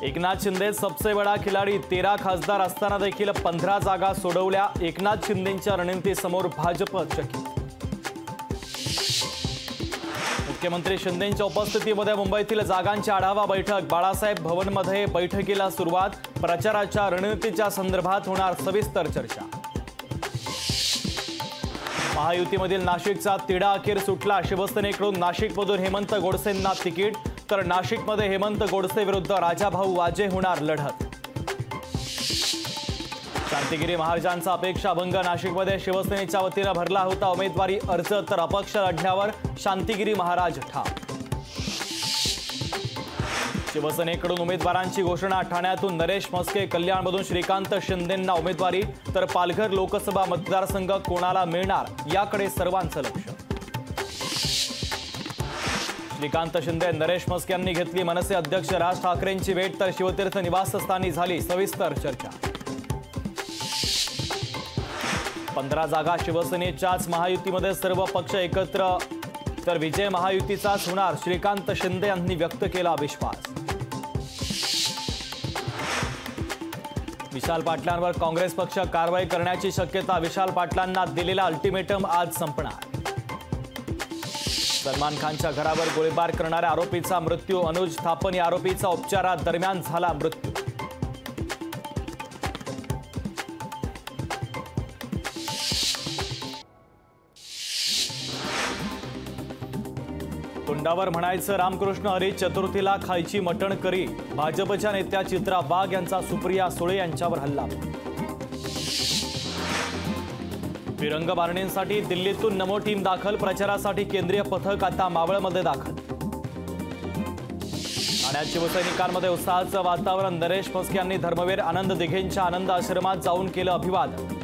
एकनाथ शिंदे सबसे बड़ा खिलाडी 13 खासदार असताना देखील 15 जागा सोडवल्या। एकनाथ शिंदेंच्या रणनीतीसमोर भाजप चकित। मुख्यमंत्री शिंदेंच्या उपस्थितीमध्ये मुंबईतील जागांची आढावा बैठक। बाळासाहेब भवनमध्ये बैठकीला सुरुवात। प्रचाराच्या रणनीतीच्या संदर्भात होणार सविस्तर चर्चा। महायुतीमधील नाशिकचा तिढा अखेर सुटला। शिवसेनेकडून नाशिकमधून हेमंत गोडसेंना तिकीट, तर नाशिकमध्ये हेमंत गोडसे विरुद्ध राजाभाऊ वाजे होणार लढत। शांतिगिरी महाराजांचा अपेक्षाभंग। नाशिकमध्ये शिवसेनेच्या वतीने भरला होता उमेदवारी अर्ज, तर अपक्ष लढण्यावर शांतिगिरी महाराज ठाम। शिवसेनेकडून उमेदवारांची घोषणा। ठाण्यातून नरेश म्हस्के, कल्याणमधून श्रीकांत शिंदेंना उमेदवारी, तर पालघर लोकसभा मतदारसंघ कोणाला मिळणार याकडे सर्वांचं लक्ष। श्रीकांत शिंदे, नरेश म्हस्के यांनी घेतली मनसे अध्यक्ष राज ठाकरेंची भेट, तर शिवतीर्थ निवासस्थानी झाली सविस्तर चर्चा। 15 जागा शिवसेनेच्याच। महायुतीमध्ये सर्व पक्ष एकत्र, तर विजय महायुतीचाच होणार। श्रीकांत शिंदे यांनी व्यक्त केला विश्वास। विशाल पाटलांवर काँग्रेस पक्ष कारवाई करण्याची शक्यता। विशाल पाटलांना दिलेला अल्टिमेटम आज संपणार। सलमान खानच्या घरावर गोळीबार करणाऱ्या आरोपीचा मृत्यू। अनुज थापन या आरोपीचा उपचारादरम्यान झाला मृत्यू। तोंडावर म्हणायचं रामकृष्ण हरी, चतुर्थीला खायची मटण करी। भाजपच्या नेत्या चित्रा वाघ यांचा सुप्रिया सुळे यांच्यावर हल्ला। तिरंग बारणींसाठी दिल्लीतून नमो टीम दाखल। प्रचारासाठी केंद्रीय पथक आता मावळमध्ये दाखल। ठाण्यात शिवसैनिकांमध्ये उत्साहाचं वातावरण। नरेश म्हस्के यांनी धर्मवीर आनंद दिघेंच्या आनंद आश्रमात जाऊन केलं अभिवादन।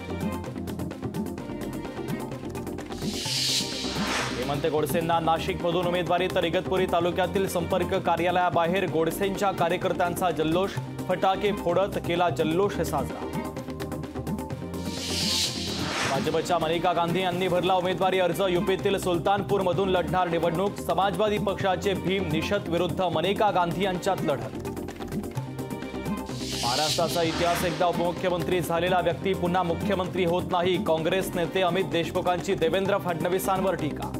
हेमंत गोडसेंना नाशिकमधून उमेदवारी, तर इगतपुरी तालुक्यातील संपर्क कार्यालयाबाहेर गोडसेंच्या कार्यकर्त्यांचा जल्लोष। फटाके फोडत केला जल्लोष साजरा। भाजपच्या मनिका गांधी यांनी भरला उमेदवारी अर्ज। यूपीतील सुलतानपूरमधून लढणार निवडणूक। समाजवादी पक्षाचे भीम निषद विरुद्ध मनिका गांधी यांच्यात लढत। महाराष्ट्राचा इतिहास, एकदा उपमुख्यमंत्री झालेला व्यक्ती पुन्हा मुख्यमंत्री होत नाही। काँग्रेस नेते अमित देशमुखांची देवेंद्र फडणवीसांवर टीका।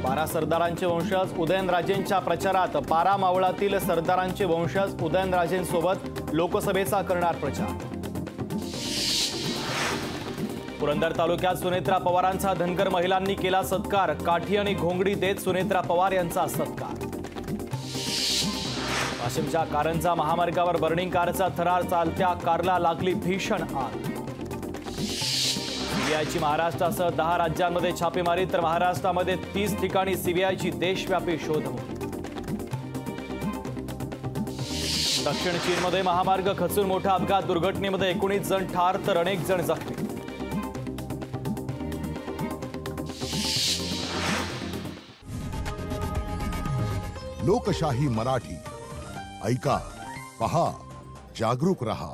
12 सरदारांचे वंशज उदयनराजेंच्या प्रचारात। पारा मावळातील सरदारांचे वंशज उदयनराजेंसोबत लोकसभेचा करणार प्रचार। पुरंदर तालुक्यात सुनेत्रा पवारांचा धनगर महिलांनी केला सत्कार। काठी आणि घोंगडी देत सुनेत्रा पवार यांचा सत्कार। वाशिमच्या कारंजा महामार्गावर बर्निंग कारचा थरार। चालत्या कारला लागली भीषण आग। सीबीआयची महाराष्ट्रासह 10 राज्यांमध्ये छापेमारी, तर महाराष्ट्रामध्ये 30 ठिकाणी सीबीआयची देशव्यापी शोध मोहीम। दक्षिण चीनमध्ये महामार्ग खचून मोठा अपघात। दुर्घटनेमध्ये 19 जण ठार, तर अनेक जण जखमी। लोकशाही मराठी ऐका, पहा, जागरूक रहा।